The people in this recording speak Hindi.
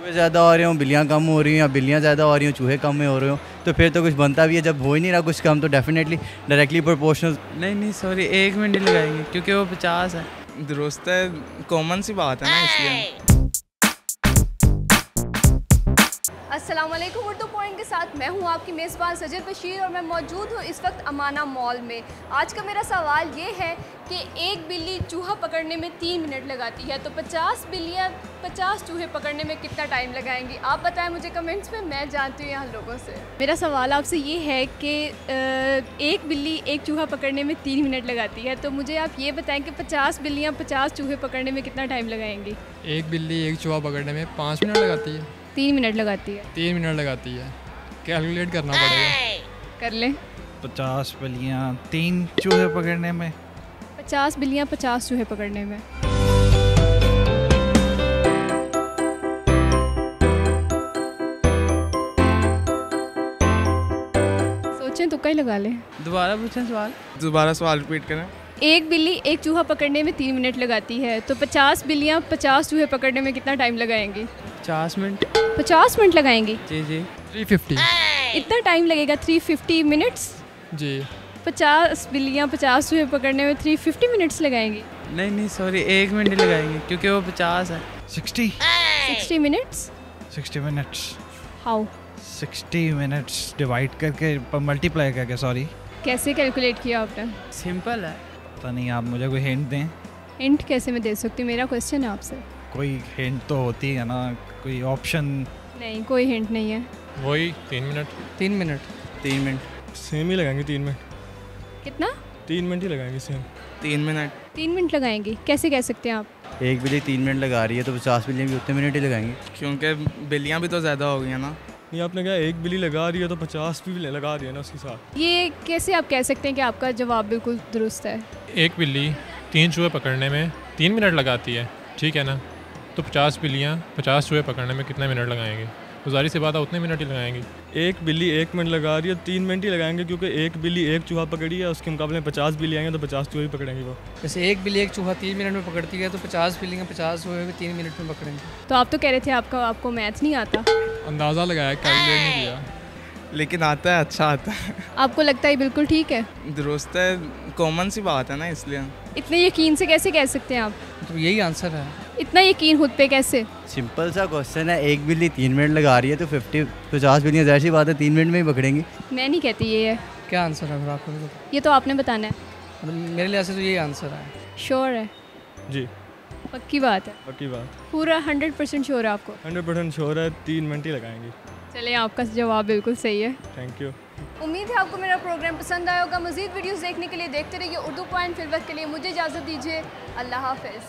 चूहे ज़्यादा हो रहे हों, बिल्लियाँ कम हो रही हैं, या बिल्लियाँ ज़्यादा हो रही हों, चूहे कम में हो रहे हो, तो फिर तो कुछ बनता भी है। जब हो ही नहीं रहा कुछ कम, तो डेफिनेटली डायरेक्टली प्रोपोर्शनल। नहीं सॉरी, 1 मिनट लगाएंगे क्योंकि वो 50 है। दुरुस्त है, कॉमन सी बात है ना, इसलिए। अस्सलाम वालेकुम। उर्दू पॉइंट के साथ मैं हूं आपकी मेज़बान सजद बशीर और मैं मौजूद हूं इस वक्त अमाना मॉल में। आज का मेरा सवाल ये है कि एक बिल्ली चूहा पकड़ने में 3 मिनट लगाती है, तो 50 बिल्लियां 50 चूहे पकड़ने में कितना टाइम लगाएंगी? आप बताएं मुझे कमेंट्स में, मैं जानती हूँ यहाँ लोगों से। मेरा सवाल आपसे ये है कि एक बिल्ली एक चूहा पकड़ने में 3 मिनट लगाती है, तो मुझे आप ये बताएं कि 50 बिल्लियाँ 50 चूहे पकड़ने में कितना टाइम लगाएंगी? एक बिल्ली एक चूहा पकड़ने में 5 मिनट लगाती है। 3 मिनट लगाती है। 3 मिनट लगाती है, कैलकुलेट करना पड़ेगा। कर लें। 50 बिल्लियाँ 3 चूहे पकड़ने में। 50 बिल्लियाँ 50 चूहे पकड़ने में। सोचें, तुक्का ही लगा लें। दोबारा पूछें सवाल। दोबारा सवाल रिपीट करें। एक बिल्ली एक चूहा पकड़ने में 3 मिनट लगाती है, तो 50 बिल्लियाँ 50 चूहे पकड़ने में कितना टाइम लगाएंगी? 50 मिनट। 50 मिनट लगाएंगी? जी 350। इतना टाइम लगेगा? 350 मिनट्स? जी 50 बिल्लियाँ 50 चूहे पकड़ने में 350 मिनट्स लगाएंगी? नहीं सॉरी, 1 मिनट लगाएंगे क्योंकि वो 50 है। 60 minutes? 60 minutes. How? 60 minutes divide करके, मल्टीप्लाई करके, सॉरी। कैसे कैलकुलेट किया आपने? सिंपल है। पता नहीं, आप मुझे कोई हिंट दें। हिंट कैसे मैं दे सकती हूँ? मेरा क्वेश्चन है आपसे। कोई हिंट तो होती है ना, कोई ऑप्शन? नहीं, कोई हिंट नहीं है। वही 3 मिनट। 3 मिनट। सेम ही लगाएंगे 3 मिनट। कितना? 3 मिनट ही लगाएंगे सेम। 3 मिनट। 3 मिनट लगाएंगी? कैसे कह सकते हैं आप? एक बिल्ली 3 मिनट लगा रही है, तो 50 बिल्लियाँ भी उतने मिनट ही लगाएंगी। क्योंकि बिल्लियाँ भी तो ज़्यादा हो गई हैं ना। नहीं, आपने कहा एक बिल्ली लगा रही है तो 50 भी लगा रही है ना उसके साथ। ये कैसे आप कह सकते हैं कि आपका जवाब बिल्कुल दुरुस्त है? एक बिल्ली 3 चूहे पकड़ने में 3 मिनट लगाती है, ठीक है ना? तो 50 बिल्लियाँ 50 चूहे पकड़ने में कितने मिनट लगाएंगे? तो ज़ाहिर सी बात है उतने मिनट ही लगाएंगी। एक बिल्ली 1 मिनट लगा रही है, 3 मिनट ही लगाएंगे क्योंकि एक बिल्ली एक चूहा पकड़ी है, उसके मुकाबले में 50 बिल्ली आएंगे तो 50 चूहे पकड़ेंगे वो। जैसे एक बिल्ली एक चूहा 3 मिनट में पकड़ती है, तो 50 बिल्लियाँ 50 चूहे भी 3 मिनट में पकड़ेंगे। तो आप तो कह रहे थे आपको मैथ नहीं आता। अंदाज़ा लगाया, कैलकुलेट नहीं किया। लेकिन आता है, अच्छा आता है। आपको लगता है बिल्कुल ठीक है? दुरुस्त है, कॉमन सी बात है ना, इसलिए। इतने यकीन से कैसे कह सकते हैं आप? तो यही आंसर है। इतना यकीन खुद पे कैसे? सिंपल सा क्वेश्चन है। एक बिल्ली 3 मिनट लगा रही है, तो 50 बिल्लियाँ ज़ाहिर सी बात है 3 मिनट में ही पकड़ेंगी। मैं नहीं कहती ये है। क्या आंसर है फिर आपको? ये तो आपने बताना है। मतलब मेरे लिहाज से तो यही आंसर है। श्योर है? जी पक्की बात है? पक्की बात। पूरा 100% श्योर है आपको? 100% श्योर है, 3 मिनट ही लगाएंगे। चलिए, आपका जवाब बिल्कुल सही है। Thank you. उम्मीद है आपको मेरा प्रोग्राम पसंद आया होगा। मज़ीद वीडियोस देखने के लिए देखते रहिए उर्दू पॉइंट। फिर वक्त के लिए मुझे इजाज़त दीजिए। अल्लाह हाफ़िज़।